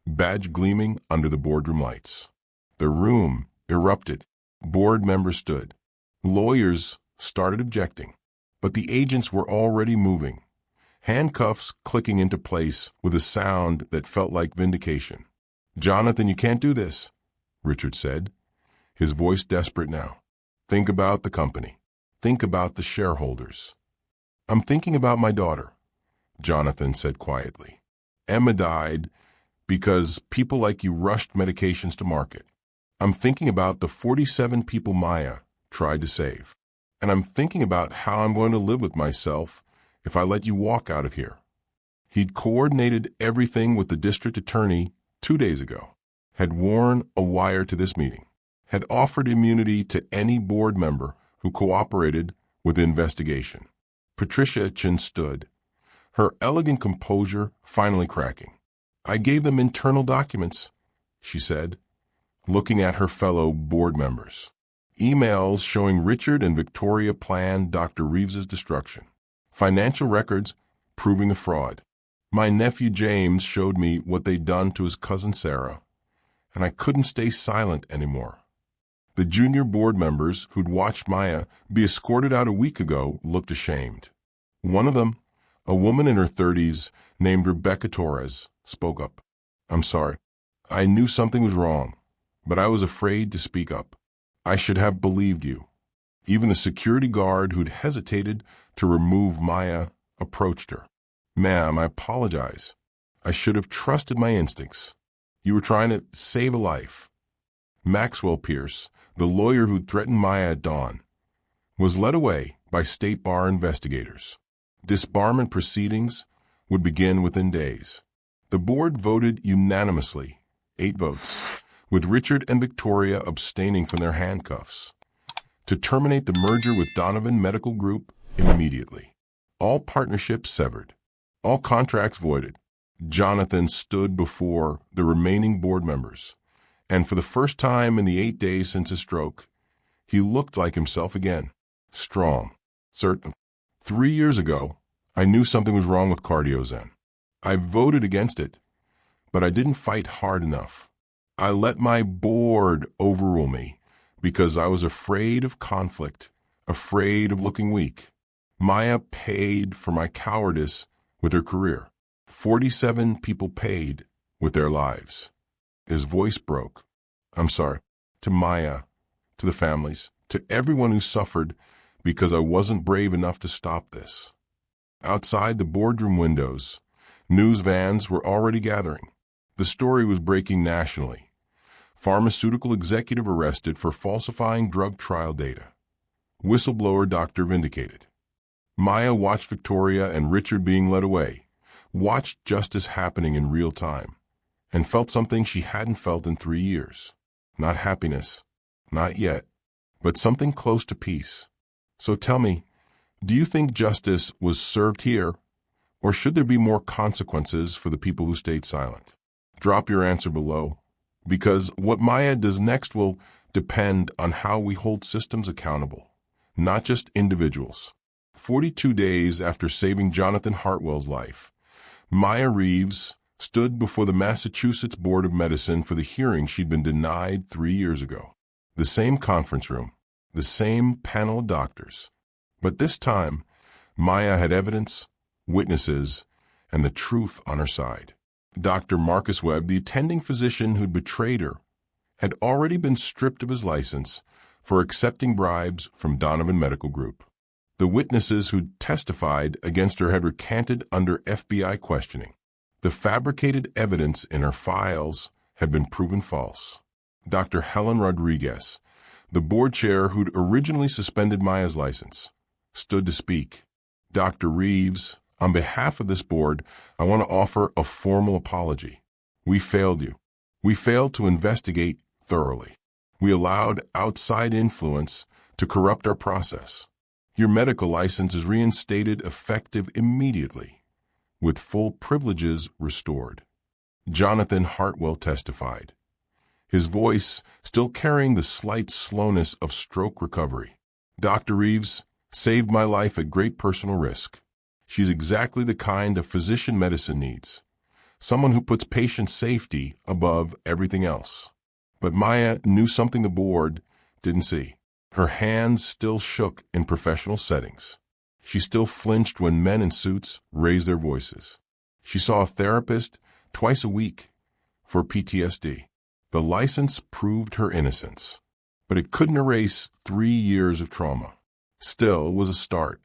badge gleaming under the boardroom lights. The room erupted. Board members stood. Lawyers started objecting, but the agents were already moving, handcuffs clicking into place with a sound that felt like vindication. Jonathan, you can't do this, Richard said, his voice desperate now. Think about the company. Think about the shareholders. I'm thinking about my daughter, Jonathan said quietly. Emma died because people like you rushed medications to market. I'm thinking about the 47 people Maya tried to save. And I'm thinking about how I'm going to live with myself if I let you walk out of here. He'd coordinated everything with the district attorney 2 days ago, had worn a wire to this meeting, had offered immunity to any board member who cooperated with the investigation. Patricia Chin stood, her elegant composure finally cracking. I gave them internal documents, she said, looking at her fellow board members. Emails showing Richard and Victoria planned Dr. Reeves's destruction. Financial records proving the fraud. My nephew James showed me what they'd done to his cousin Sarah, and I couldn't stay silent anymore. The junior board members who'd watched Maya be escorted out a week ago looked ashamed. One of them, a woman in her 30s named Rebecca Torres, spoke up. I'm sorry. I knew something was wrong, but I was afraid to speak up. I should have believed you. Even the security guard who'd hesitated to remove Maya approached her. Ma'am, I apologize. I should have trusted my instincts. You were trying to save a life. Maxwell Pierce, the lawyer who threatened Maya at dawn, was led away by state bar investigators. Disbarment proceedings would begin within days. The board voted unanimously, 8 votes, with Richard and Victoria abstaining from their handcuffs, to terminate the merger with Donovan Medical Group immediately. All partnerships severed, all contracts voided. Jonathan stood before the remaining board members, and for the first time in the 8 days since his stroke, he looked like himself again, strong, certain. 3 years ago, I knew something was wrong with CardioZen. I voted against it, but I didn't fight hard enough. I let my board overrule me because I was afraid of conflict, afraid of looking weak. Maya paid for my cowardice with her career. 47 people paid with their lives. His voice broke. I'm sorry. To Maya, to the families, to everyone who suffered because I wasn't brave enough to stop this. Outside the boardroom windows, news vans were already gathering. The story was breaking nationally. Pharmaceutical executive arrested for falsifying drug trial data. Whistleblower doctor vindicated. Maya watched Victoria and Richard being led away, watched justice happening in real time, and felt something she hadn't felt in 3 years. Not happiness, not yet, but something close to peace. So tell me, do you think justice was served here, or should there be more consequences for the people who stayed silent? Drop your answer below, because what Maya does next will depend on how we hold systems accountable, not just individuals. 42 days after saving Jonathan Hartwell's life, Maya Reeves stood before the Massachusetts Board of Medicine for the hearing she'd been denied 3 years ago. The same conference room, the same panel of doctors. But this time, Maya had evidence, witnesses, and the truth on her side. Dr. Marcus Webb, the attending physician who'd betrayed her, had already been stripped of his license for accepting bribes from Donovan Medical Group. The witnesses who'd testified against her had recanted under FBI questioning. The fabricated evidence in her files had been proven false. Dr. Helen Rodriguez, the board chair who'd originally suspended Maya's license, stood to speak. Dr. Reeves, on behalf of this board, I want to offer a formal apology. We failed you. We failed to investigate thoroughly. We allowed outside influence to corrupt our process. Your medical license is reinstated effective immediately, with full privileges restored. Jonathan Hartwell testified. his voice still carrying the slight slowness of stroke recovery. "Dr. Reeves saved my life at great personal risk. She's exactly the kind of physician medicine needs. Someone who puts patient safety above everything else." But Maya knew something the board didn't see. Her hands still shook in professional settings. She still flinched when men in suits raised their voices. She saw a therapist twice a week for PTSD. The license proved her innocence, but it couldn't erase 3 years of trauma. Still, it was a start,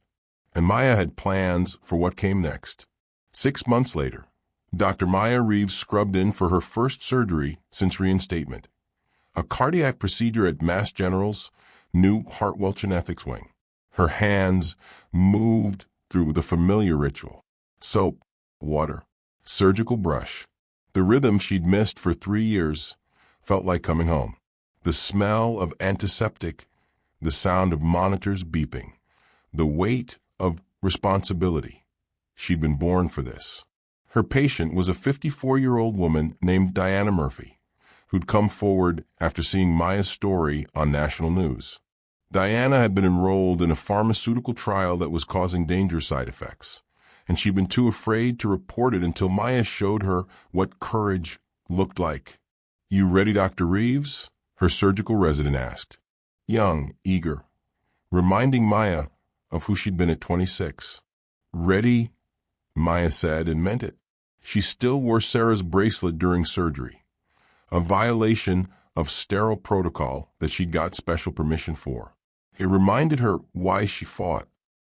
and Maya had plans for what came next. 6 months later, Dr. Maya Reeves scrubbed in for her first surgery since reinstatement, a cardiac procedure at Mass General's new Heart, Welch, and Ethics Wing. Her hands moved through the familiar ritual. Soap, water, surgical brush. The rhythm she'd missed for 3 years felt like coming home. The smell of antiseptic, the sound of monitors beeping, the weight of responsibility. She'd been born for this. Her patient was a 54-year-old woman named Diana Murphy, who'd come forward after seeing Maya's story on national news. Diana had been enrolled in a pharmaceutical trial that was causing dangerous side effects, and she'd been too afraid to report it until Maya showed her what courage looked like. "You ready, Dr. Reeves?" her surgical resident asked. Young, eager, reminding Maya of who she'd been at 26. "Ready," Maya said, and meant it. She still wore Sarah's bracelet during surgery, a violation of sterile protocol that she'd got special permission for. It reminded her why she fought,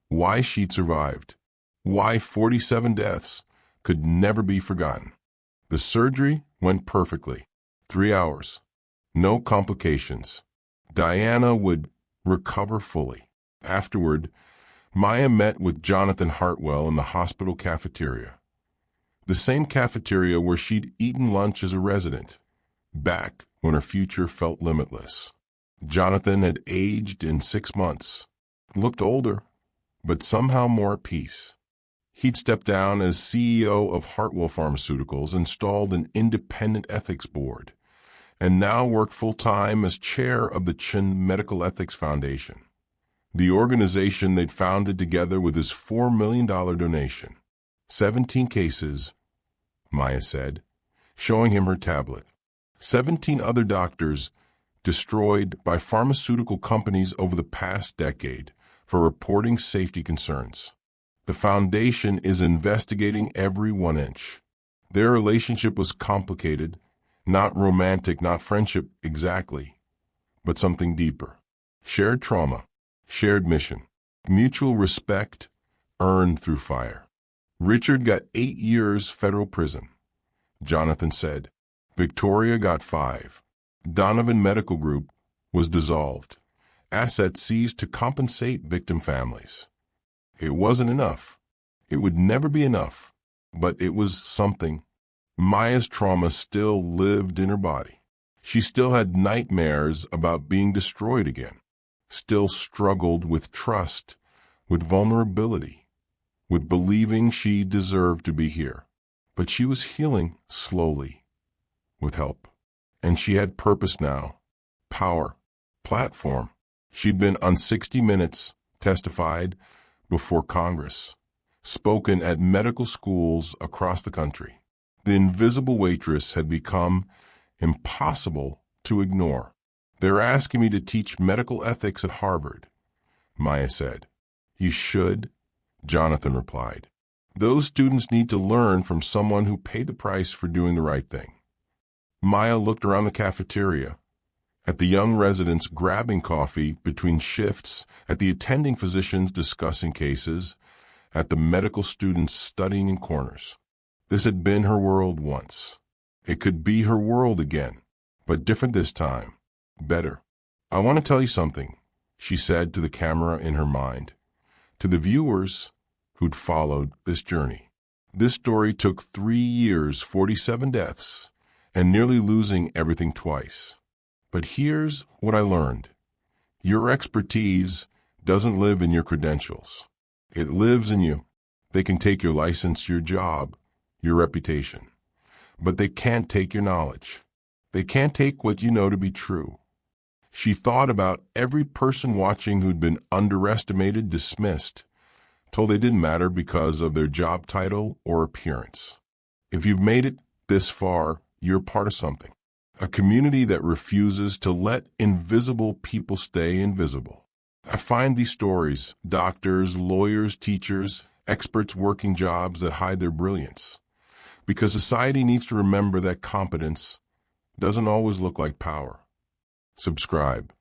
why she'd survived, why 47 deaths could never be forgotten. The surgery went perfectly. 3 hours. No complications. Diana would recover fully. Afterward, Maya met with Jonathan Hartwell in the hospital cafeteria. The same cafeteria where she'd eaten lunch as a resident, back when her future felt limitless. Jonathan had aged in 6 months, looked older, but somehow more at peace. He'd stepped down as CEO of Hartwell Pharmaceuticals, installed an independent ethics board, and now worked full-time as chair of the Chin Medical Ethics Foundation, the organization they'd founded together with his $4 million donation. 17 cases, Maya said, showing him her tablet. 17 other doctors destroyed by pharmaceutical companies over the past decade for reporting safety concerns. The foundation is investigating every 1 inch. Their relationship was complicated, not romantic, not friendship exactly, but something deeper. Shared trauma, shared mission, mutual respect earned through fire. Richard got 8 years federal prison, Jonathan said. Victoria got 5. Donovan Medical Group was dissolved. Assets seized to compensate victim families. It wasn't enough. It would never be enough, but it was something. Maya's trauma still lived in her body. She still had nightmares about being destroyed again, still struggled with trust, with vulnerability, with believing she deserved to be here. But she was healing slowly, with help. And she had purpose now, power, platform. She'd been on 60 Minutes, testified before Congress, spoken at medical schools across the country. The invisible waitress had become impossible to ignore. "They're asking me to teach medical ethics at Harvard," Maya said. "You should," Jonathan replied. "Those students need to learn from someone who paid the price for doing the right thing." Maya looked around the cafeteria, at the young residents grabbing coffee between shifts, at the attending physicians discussing cases, at the medical students studying in corners. This had been her world once. It could be her world again, but different this time. Better. "I want to tell you something," she said to the camera in her mind, to the viewers who'd followed this journey. "This story took 3 years, 47 deaths, and nearly losing everything twice. But here's what I learned. Your expertise doesn't live in your credentials. It lives in you. They can take your license, your job, your reputation, but they can't take your knowledge. They can't take what you know to be true. She thought about every person watching who'd been underestimated, dismissed, told they didn't matter because of their job title or appearance. If you've made it this far, you're part of something. A community that refuses to let invisible people stay invisible. I find these stories, doctors, lawyers, teachers, experts working jobs that hide their brilliance. Because society needs to remember that competence doesn't always look like power. Subscribe.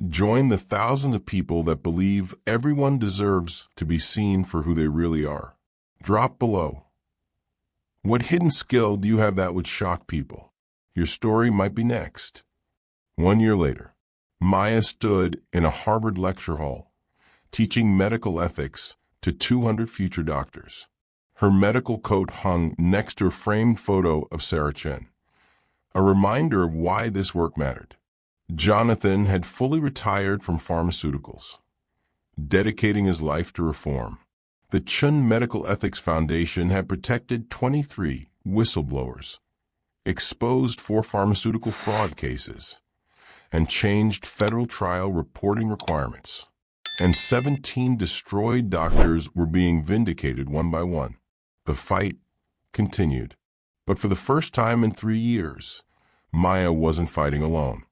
Join the thousands of people that believe everyone deserves to be seen for who they really are. Drop below. What hidden skill do you have that would shock people? Your story might be next. 1 year later, Maya stood in a Harvard lecture hall, teaching medical ethics to 200 future doctors. Her medical coat hung next to a framed photo of Sarah Chen, a reminder of why this work mattered. Jonathan had fully retired from pharmaceuticals, dedicating his life to reform. The Chen Medical Ethics Foundation had protected 23 whistleblowers, exposed 4 pharmaceutical fraud cases, and changed federal trial reporting requirements. And 17 destroyed doctors were being vindicated one by one. The fight continued. But for the first time in 3 years, Maya wasn't fighting alone.